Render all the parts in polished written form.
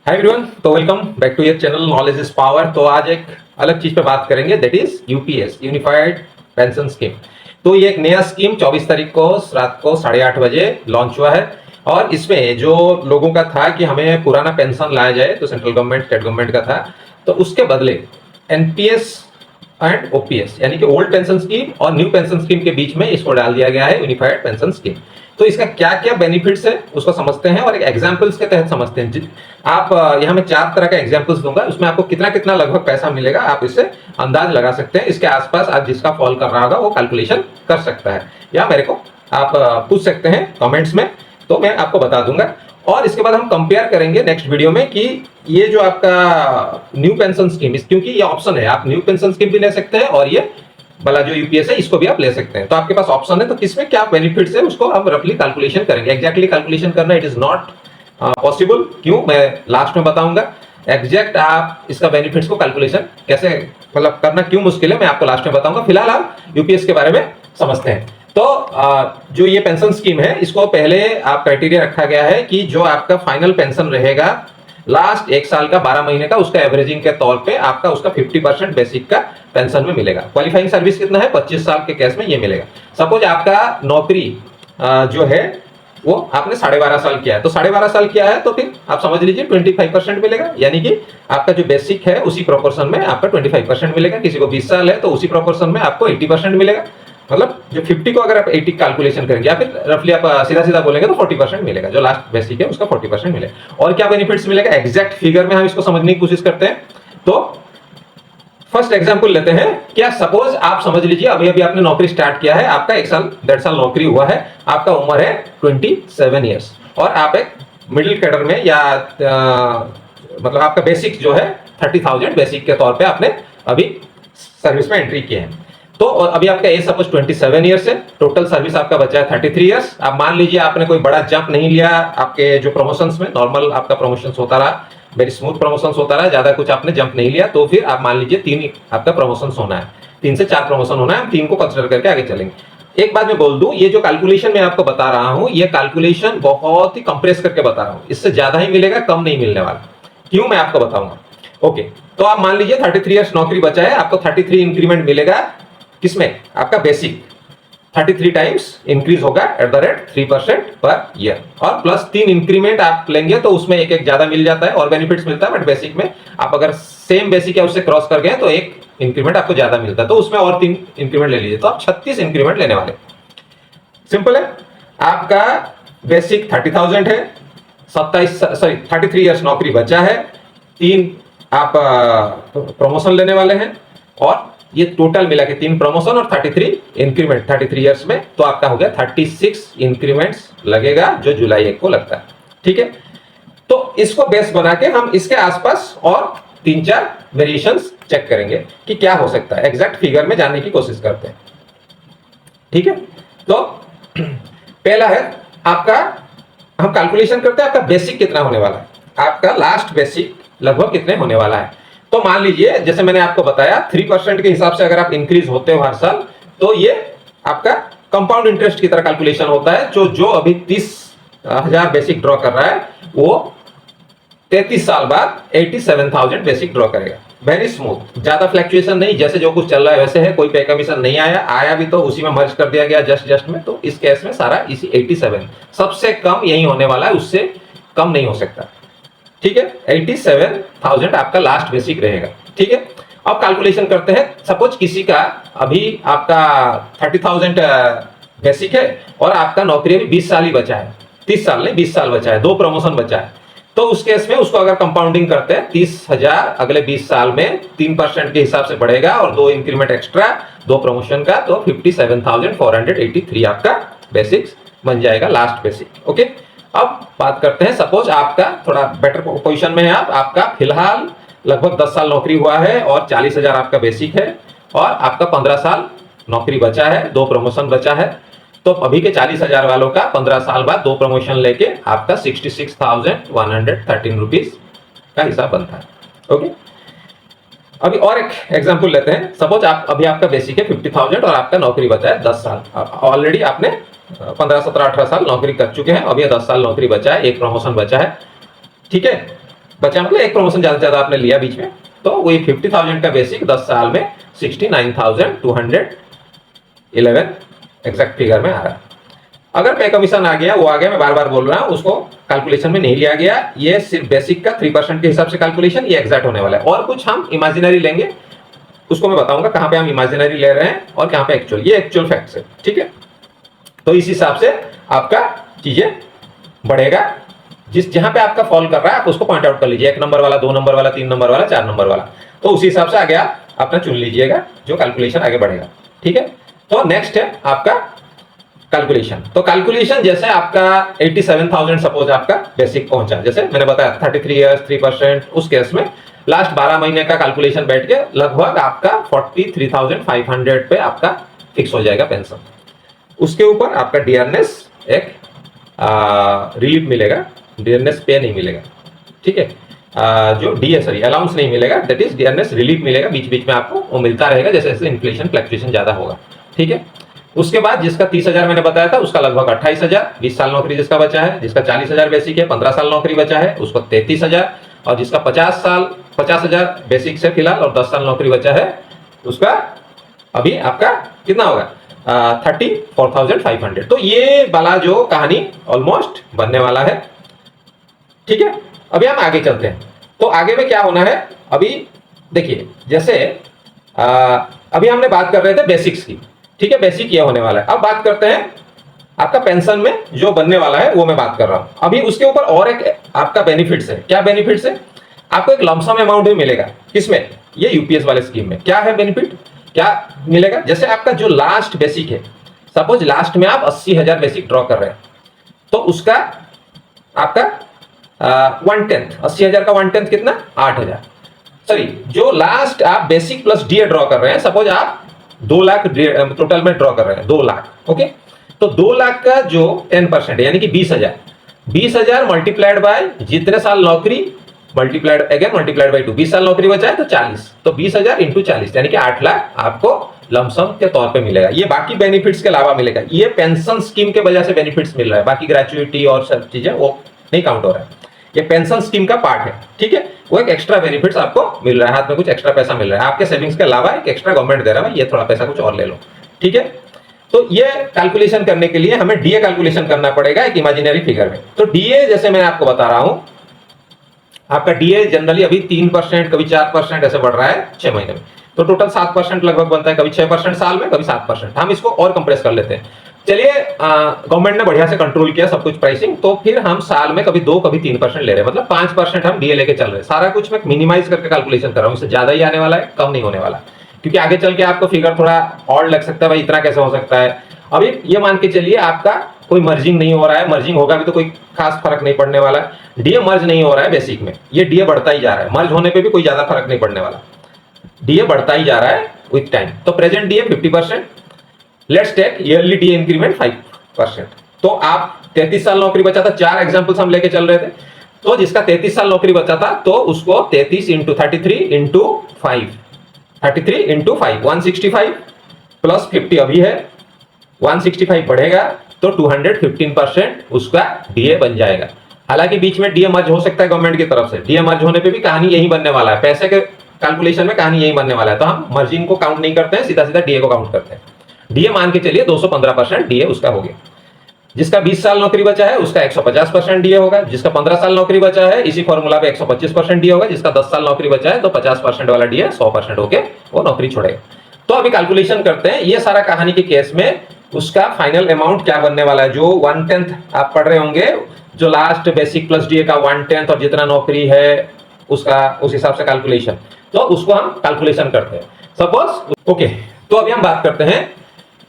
हाय everyone, तो welcome back to your channel knowledge is power. तो आज एक अलग चीज पे बात करेंगे, that is UPS, unified pension scheme. तो ये एक नया स्कीम 24 तारीख को रात को 8:30 बजे लॉन्च हुआ है। और इसमें जो लोगों का था कि हमें पुराना पेंशन लाया जाए, तो सेंट्रल गवर्नमेंट स्टेट गवर्नमेंट का था, तो उसके बदले एनपीएस एंड ओपीएस यानी कि ओल्ड पेंशन स्कीम और न्यू पेंशन स्कीम के बीच में इसको डाल दिया गया है, यूनिफाइड पेंशन स्कीम। तो इसका क्या क्या बेनिफिट्स है उसको समझते हैं और एक एग्जांपल्स के तहत समझते हैं। आप यहाँ मैं 4 तरह का एग्जांपल्स दूंगा, उसमें आपको कितना कितना लगभग पैसा मिलेगा आप इससे अंदाज लगा सकते हैं। इसके आसपास आप जिसका फॉल कर रहा होगा वो कैलकुलेशन कर सकता है, या मेरे को आप पूछ सकते हैं कमेंट्स में, तो मैं आपको बता दूंगा। और इसके बाद हम कंपेयर करेंगे नेक्स्ट वीडियो में कि ये जो आपका न्यू पेंशन स्कीम, क्योंकि ये ऑप्शन है, आप न्यू पेंशन स्कीम भी ले सकते हैं और ये वाला जो यूपीएस है इसको भी आप ले सकते हैं। तो आपके पास ऑप्शन है, तो किसमें क्या बेनिफिट्स है उसको हम रफली कैलकुलेशन करेंगे। एग्जैक्टली कैलकुलेशन करना इट इज नॉट पॉसिबल, क्यों मैं लास्ट में बताऊंगा। एग्जैक्ट आप इसका बेनिफिट्स को कैलकुलेशन कैसे मतलब करना क्यों मुश्किल है, मैं आपको लास्ट में बताऊंगा। फिलहाल आप यूपीएस के बारे में समझते हैं। तो जो ये पेंशन स्कीम है, इसको पहले आप क्राइटेरिया रखा गया है कि जो आपका फाइनल पेंशन रहेगा लास्ट 1 साल का 12 महीने का, उसका एवरेजिंग के तौर पे आपका उसका 50% बेसिक का पेंशन में मिलेगा। क्वालिफाइंग सर्विस कितना है, 25 साल के केस में ये मिलेगा। सपोज आपका नौकरी जो है वो आपने 12.5 साल किया है, तो 12.5 साल किया है तो फिर आप समझ लीजिए 25% मिलेगा, यानी कि आपका जो बेसिक है उसी प्रोपोर्शन में आपका 25% मिलेगा। किसी को 20 साल है तो उसी प्रोपोर्शन में आपको 80% मिलेगा। मतलब जो 50 को अगर आप 80 कैलकुलेशन करेंगे, या फिर रफली आप सीधा सीधा बोलेंगे तो 40% मिलेगा, जो लास्ट बेसिक है उसका 40% मिलेगा। और क्या बेनिफिट्स मिलेगा एग्जैक्ट फिगर में हम इसको समझने की कोशिश करते हैं। तो फर्स्ट एग्जांपल लेते हैं। क्या सपोज आप समझ लीजिए अभी अभी आपने नौकरी स्टार्ट किया है, आपका 1 साल 1.5 साल नौकरी हुआ है, आपका उम्र है 27 ईयर्स और आप एक मिडिल कैडर में या मतलब आपका बेसिक जो है 30,000 बेसिक के तौर पे आपने अभी सर्विस में एंट्री की है। तो अभी आपका एज सपोज 27 ईयर्स है, टोटल सर्विस आपका बचा है 33 ईयर्स। आप मान लीजिए आपने कोई बड़ा जंप नहीं लिया, आपके जो प्रमोशंस में नॉर्मल आपका प्रमोशंस होता रहा, वेरी स्मूथ प्रमोशंस होता रहा, ज्यादा कुछ आपने जंप नहीं लिया, तो फिर आप मान लीजिए 3 आपका प्रमोशंस होना है, 3 से 4 प्रमोशन होना है। हम 3 को कंसिडर करके आगे चलेंगे। एक बात मैं बोल दूं, ये जो कैलकुलेशन मैं आपको बता रहा हूं, ये कैलकुलेशन बहुत ही कंप्रेस करके बता रहा हूं, इससे ज्यादा ही मिलेगा, कम नहीं मिलने वाला। क्यों, मैं आपको बताऊंगा। ओके, तो आप मान लीजिए 33 ईयर्स नौकरी बचा है, आपको 33 इंक्रीमेंट मिलेगा। किसमें, आपका बेसिक 33 टाइम्स इंक्रीज होगा at the rate 3% per year, और प्लस 3 इंक्रीमेंट आप लेंगे तो उसमें एक ज्यादा मिल जाता है और बेनिफिट्स मिलता है। बट बेसिक में आप अगर सेम बेसिक है उससे क्रॉस कर गए तो एक इंक्रीमेंट आपको ज्यादा मिलता है, तो उसमें और 3 इंक्रीमेंट ले लीजिए, तो आप 36 इंक्रीमेंट लेने वाले। सिंपल है। आपका बेसिक 30,000 है, 33 ईयर्स नौकरी बचा है, 3 आप प्रमोशन लेने वाले हैं, और ये टोटल मिला के 3 प्रमोशन और 33 इंक्रीमेंट 33 ईयर्स में, तो आपका हो गया 36 इंक्रीमेंट्स लगेगा, जो जुलाई 1 को लगता है। ठीक है, तो इसको बेस बना के हम इसके आसपास और 3-4 वेरिएशंस चेक करेंगे कि क्या हो सकता है। एग्जैक्ट फिगर में जानने की कोशिश करते हैं। ठीक है, तो पहला है आपका, हम कैलकुलेशन करते हैं आपका बेसिक कितना होने वाला है, आपका लास्ट बेसिक लगभग कितने होने वाला है। तो मान लीजिए जैसे मैंने आपको बताया 3% के हिसाब से अगर आप इंक्रीज होते हो हर साल, तो ये आपका कंपाउंड इंटरेस्ट की तरह कैलकुलेशन होता है। जो अभी 30,000 बेसिक ड्रॉ कर रहा है, वो 33 साल बाद 87,000 बेसिक ड्रॉ करेगा। वेरी स्मूथ, ज्यादा फ्लैक्चुएशन नहीं, जैसे जो कुछ चल रहा है वैसे है, कोई पे कमीशन नहीं आया भी तो उसी में मर्ज कर दिया गया जस्ट में। तो इस केस में सारा इसी 87 सबसे कम यही होने वाला है, उससे कम नहीं हो सकता। ठीक है, 87,000 आपका लास्ट बेसिक रहेगा। ठीक है, अब कैलकुलेशन करते हैं। सपोज किसी का अभी आपका 30,000 बेसिक है और आपका नौकरी अभी 20 साल ही बचा है, 30 साल नहीं 20 साल बचा है, 2 प्रमोशन बचा है। तो उस केस में उसको अगर कंपाउंडिंग करते हैं, 30,000 अगले 20 साल में 3% के हिसाब से बढ़ेगा और 2 इंक्रीमेंट एक्स्ट्रा, 2 प्रमोशन का, तो 57,483 आपका बेसिक बन जाएगा, लास्ट बेसिक। ओके, अब बात करते हैं, सपोज आपका थोड़ा बेटर पोजीशन में है, आपका फिलहाल लगभग 10 साल नौकरी हुआ है और 40,000 आपका बेसिक है, और आपका 15 साल नौकरी बचा है, 2 प्रमोशन बचा है। तो अभी के 40,000 वालों का 15 साल बाद 2 प्रमोशन लेके आपका 66,113 रुपीज का हिसाब बनता है। ओके, अभी और एक एग्जांपल लेते हैं। सपोज आप अभी आपका बेसिक है 50,000 और आपका नौकरी बचा है 10 साल। ऑलरेडी आपने 15, 17, 18 साल नौकरी कर चुके हैं, अब ये 10 साल नौकरी बचा है, 1 प्रमोशन बचा है। ठीक है, बचा मतलब एक प्रमोशन ज्यादा से ज्यादा आपने लिया बीच में, तो वही 50,000 का बेसिक 10 साल में 69,211 एग्जैक्ट फिगर में आ रहा है। अगर पे कमीशन आ गया, वो आ गया, मैं बार बार बोल रहा हूं, उसको कैलकुलेशन में नहीं लिया गया। ये सिर्फ बेसिक का 3% के हिसाब से कैलकुलेशन, ये एग्जैक्ट होने वाला है। और कुछ हम इमेजिनरी लेंगे, उसको मैं बताऊंगा कहां पे हम इमेजिनरी ले रहे हैं और कहां पे एक्चुअल। ये एक्चुअल फैक्ट्स है, ठीक है। तो इस हिसाब से आपका चीजें बढ़ेगा। जहां पे आपका फॉल कर रहा है आप उसको पॉइंट आउट कर लीजिए, 1 नंबर वाला, 2 नंबर वाला, 3 नंबर वाला, 4 नंबर वाला। तो उसी हिसाब से आगे आप अपना चुन लीजिएगा जो कैलकुलेशन आगे बढ़ेगा, ठीक है। तो नेक्स्ट है आपका कैलकुलेशन। तो कैलकुलेशन जैसे आपका 87,000 सपोज आपका बेसिक पहुंचा, जैसे मैंने बताया 33 ईयर्स 3%, उस केस में लास्ट 12 महीने का कैलकुलेशन बैठ के लगभग आपका 43,500 पे आपका फिक्स हो जाएगा पेंशन। उसके ऊपर आपका डियरनेस एक रिलीफ मिलेगा, डियरनेस पे नहीं मिलेगा, ठीक है। जो डीए सॉरी अलाउंस नहीं मिलेगा, दैट इज डियरनेस रिलीफ मिलेगा, बीच बीच में आपको वो मिलता रहेगा जैसे जैसे इन्फ्लेशन फ्लक्चुएशन ज्यादा होगा, ठीक है। उसके बाद जिसका 30,000 मैंने बताया था उसका लगभग 28,000, 20 साल नौकरी जिसका बचा है, जिसका 40,000 बेसिक है, 15 साल नौकरी बचा है उसको 33,000, और जिसका 50,000 बेसिक से फिलहाल और 10 साल नौकरी बचा है उसका अभी आपका कितना होगा 34,500। तो ये वाला जो कहानी ऑलमोस्ट बनने वाला है, ठीक है। अभी हम आगे चलते हैं। तो आगे में क्या होना है, अभी देखिए जैसे अभी हमने बात कर रहे थे बेसिक्स की, ठीक है। बेसिक ये होने वाला है। अब बात करते हैं आपका पेंशन में जो बनने वाला है, वो मैं बात कर रहा हूं। अभी उसके ऊपर और एक आपका बेनिफिट्स है। क्या बेनिफिट्स है? आपको एक लमसम अमाउंट भी मिलेगा। किसमें? ये यूपीएस वाले स्कीम में। क्या है बेनिफिट, क्या मिलेगा? जैसे आपका जो लास्ट बेसिक है, सपोज लास्ट में आप 80,000 बेसिक ड्रॉ कर रहे हैं, तो उसका आपका 1/10, 80,000 का 1/10 कितना 8,000। सॉरी, जो लास्ट आप बेसिक प्लस डीए ड्रॉ कर रहे हैं, सपोज आप 2 लाख टोटल में ड्रॉ कर रहे हैं, 2 लाख, ओके। तो 2 लाख का जो 10% यानी कि 20,000 मल्टीप्लाइड बाय जितने साल नौकरी मल्टीप्लाइड बाय 2, 20 साल नौकरी बचा है तो 40, तो 20,000 इंटू 40 यानी कि 8 लाख आपको लमसम के तौर पे मिलेगा। ये बाकी बेनिफिट्स के अलावा मिलेगा। ये पेंशन स्कीम के वजह से बेनिफिट्स मिल रहा है, बाकी ग्रेचुइटी और सब चीजें वो नहीं काउंट हो रहा है। ये पेंशन स्कीम का पार्ट है, ठीक है। वो एक एक्स्ट्रा बेनिफिट्स आपको मिल रहा है, हाथ में कुछ एक्स्ट्रा पैसा मिल रहा है, आपके सेविंग्स के अलावा एक एक्स्ट्रा गवर्नमेंट दे रहा है, ये थोड़ा पैसा कुछ और ले लो, ठीक है। तो ये कैलकुलेशन करने के लिए हमें डीए कैलकुलेशन करना पड़ेगा एक इमेजिनरी फिगर में। तो डीए जैसे मैं आपको बता रहा हूं, आपका डीए जनरली अभी 3%, कभी 4% ऐसे बढ़ रहा है 6 महीने में, तो टोटल 7% लगभग बनता है, कभी 6% साल में, कभी 7%। हम इसको और कंप्रेस कर लेते हैं। चलिए, गवर्नमेंट ने बढ़िया से कंट्रोल किया सब कुछ प्राइसिंग, तो फिर हम साल में कभी 2 कभी 3% ले रहे हैं, मतलब 5% हम डीए लेके चल रहे हैं। सारा कुछ मैं मिनिमाइज करके कैलकुलेशन कर रहा हूं, इससे ज्यादा ही आने वाला है, कम नहीं होने वाला, क्योंकि आगे चल के आपको फिगर थोड़ा और लग सकता है, भाई इतना कैसे हो सकता है। अभी ये मान के चलिए आपका कोई मर्जिंग नहीं हो रहा है, मर्जिंग होगा भी तो कोई खास फर्क नहीं पड़ने वाला है। डीए मर्ज नहीं हो रहा है बेसिक में, ये डीए बढ़ता ही जा रहा है, मर्ज होने पे भी कोई ज्यादा फर्क नहीं पड़ने वाला, डीए बढ़ता ही जा रहा है विथ टाइम। तो present DA 50%, let's take yearly DA increment 5%। तो आप 33 साल नौकरी बचा था, 4 एग्जांपल्स हम लेके चल रहे थे। तो जिसका 33 साल नौकरी बचा था, तो उसको 33 इंटू 33 इंटू 5, 33 इंटू 5 165 प्लस 50 अभी है, 165 बढ़ेगा तो 215% उसका डीए बन जाएगा। हालांकि बीच में डीए मर्ज हो सकता है गवर्नमेंट की तरफ से, डीए मर्ज होने पे भी कहानी यही बनने वाला है, पैसे के कैलकुलेशन में कहानी यही बनने वाला है। तो हम मर्जिंग को काउंट नहीं करते हैं, सीधा सीधा डीए को काउंट करते हैं। डीए मान के चलिए 215% डीए उसका हो गया। जिसका 20 साल नौकरी बचा है उसका 150% डीए होगा, जिसका 15 साल नौकरी बचा है इसी फॉर्मूला पे 125% डीए होगा, जिसका 10 साल नौकरी बचा है तो 50% वाला डीए 100% होके वो नौकरी छोड़ेगा। तो अभी कैलकुलेशन करते हैं, ये सारा कहानी के केस में उसका फाइनल अमाउंट क्या बनने वाला है। जो 1/10 आप पढ़ रहे होंगे, जो लास्ट बेसिक प्लस डीए का 1/10 और जितना नौकरी है उसका उस हिसाब से कैलकुलेशन, तो उसको हम कैलकुलेशन करते हैं सपोज, ओके। तो अभी हम बात करते हैं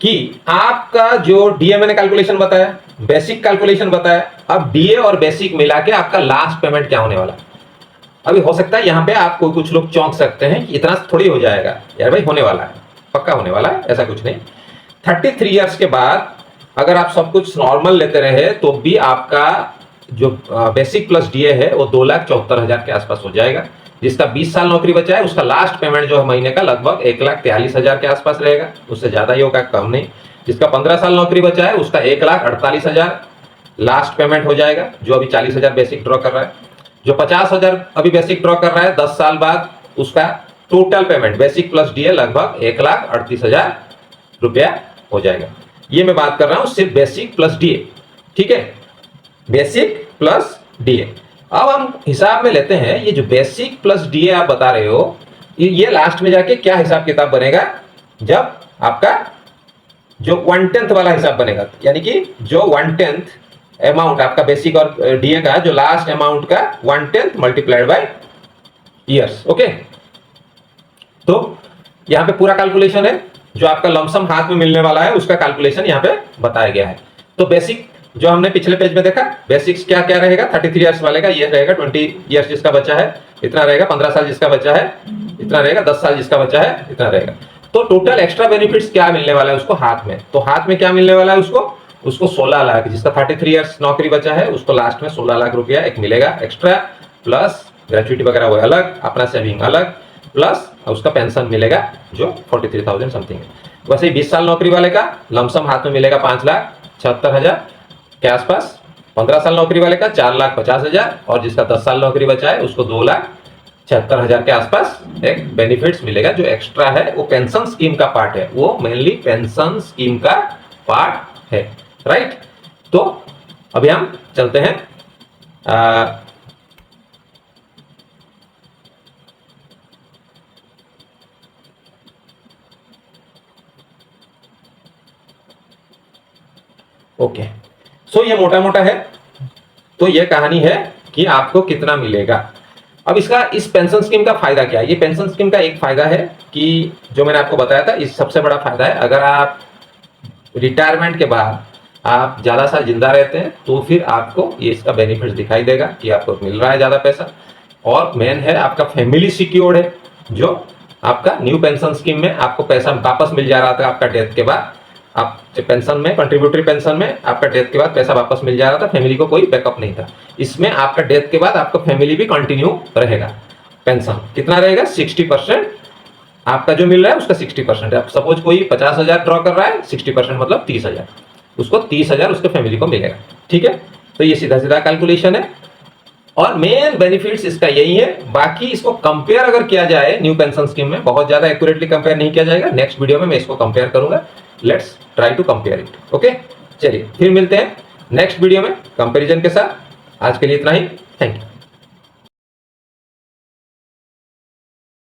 कि आपका जो डीए मैंने कैलकुलेशन बताया, बेसिक कैलकुलेशन बताया, अब डीए और बेसिक मिला के आपका लास्ट पेमेंट क्या होने वाला। अभी हो सकता है यहां पे आपको कुछ लोग चौंक सकते हैं कि इतना थोड़ी हो जाएगा यार, भाई होने वाला है, पक्का होने वाला है, ऐसा कुछ नहीं। 33 इयर्स के बाद अगर आप सब कुछ नॉर्मल लेते रहे तो भी आपका जो बेसिक प्लस डीए है वो 2,74,000 के आसपास हो जाएगा। जिसका 20 साल नौकरी बचा है उसका लास्ट पेमेंट जो है महीने का लगभग 1,43,000 के आसपास रहेगा, उससे ज्यादा ही होगा, कम नहीं। जिसका 15 साल नौकरी बचा है उसका 1,48,000 लास्ट पेमेंट हो जाएगा, जो अभी 40,000 बेसिक ड्रॉ कर रहा है। जो 50,000 अभी बेसिक ड्रॉ कर रहा है 10 साल बाद उसका total payment basic plus DA लगभग 1,38,000 रुपया हो जाएगा। ये मैं बात कर रहा हूं सिर्फ बेसिक प्लस डीए, ठीक है, बेसिक प्लस डीए। अब हम हिसाब में लेते हैं ये जो बेसिक प्लस डीए आप बता रहे हो, ये लास्ट में जाके क्या हिसाब किताब बनेगा, जब आपका जो 1/10 वाला हिसाब बनेगा, यानी कि जो 1/10 अमाउंट आपका बेसिक और डीए का जो लास्ट अमाउंट का 1/10 मल्टीप्लाइड बाय ईयर्स। ओके, तो यहां पे पूरा कैलकुलेशन है, जो आपका लमसम हाथ में मिलने वाला है उसका कैलकुलेशन यहां पे बताया गया है। तो बेसिक जो हमने पिछले पेज में देखा, बेसिक्स क्या क्या रहेगा, 33 ईयर्स वाले का ये रहेगा, 20 ईयर्स जिसका बच्चा है इतना रहेगा, 15 साल जिसका बच्चा है इतना रहेगा, 10 साल जिसका बच्चा है इतना रहेगा। तो टोटल एक्स्ट्रा बेनिफिट्स क्या मिलने वाला है उसको हाथ में, तो हाथ में क्या मिलने वाला है उसको 16 लाख, जिसका 33 ईयर्स नौकरी बचा है उसको लास्ट में 16 लाख रुपया एक मिलेगा एक्स्ट्रा, प्लस ग्रेचुइटी वगैरह वो अलग, अपना सेविंग अलग, प्लस उसका पेंशन मिलेगा जो 43,000 समथिंग है। वैसे 20 साल नौकरी वाले का लमसम हाथ में मिलेगा 5,76,000 के आसपास, 15 साल नौकरी वाले का 4,50,000 और जिसका 10 साल नौकरी बचा है उसको 2,76,000 के आसपास एक बेनिफिट्स मिलेगा। जो एक्स्ट्रा है वो पेंशन स्कीम का पार्ट है, वो मेनली पेंशन स्कीम का पार्ट है, राइट। तो अभी हम चलते हैं ओके, सो ये मोटा मोटा है, तो ये कहानी है कि आपको कितना मिलेगा। अब इसका इस पेंशन स्कीम का फायदा क्या है, ये पेंशन स्कीम का एक फायदा है कि जो मैंने आपको बताया था, इस सबसे बड़ा फायदा है अगर आप रिटायरमेंट के बाद आप ज्यादा साल जिंदा रहते हैं तो फिर आपको ये इसका बेनिफिट दिखाई देगा कि आपको मिल रहा है ज्यादा पैसा। और मेन है आपका फैमिली सिक्योर्ड है, जो आपका न्यू पेंशन स्कीम में आपको पैसा वापस मिल जा रहा था आपका डेथ के बाद, आप पेंशन में कंट्रीब्यूटरी पेंशन में आपका डेथ के बाद पैसा वापस मिल जा रहा था, फैमिली को कोई बैकअप नहीं था। इसमें आपका डेथ के बाद आपका फैमिली भी कंटिन्यू रहेगा। पेंशन कितना रहेगा, 60% आपका जो मिल रहा है उसका 60% है। सपोज कोई 50,000 ड्रॉ कर रहा है, 60% मतलब 30,000, उसको 30,000 उसके फैमिली को मिलेगा, ठीक है। तो ये सीधा सीधा कैलकुलेशन है और मेन बेनिफिट्स इसका यही है। बाकी इसको कंपेयर अगर किया जाए न्यू पेंशन स्कीम में, बहुत ज्यादा एक्यूरेटली कंपेयर नहीं किया जाएगा, नेक्स्ट वीडियो में मैं इसको कंपेयर करूंगा। Let's try to compare it. Okay, चलिए फिर मिलते हैं नेक्स्ट वीडियो में कंपैरिजन के साथ। आज के लिए इतना ही, थैंक यू।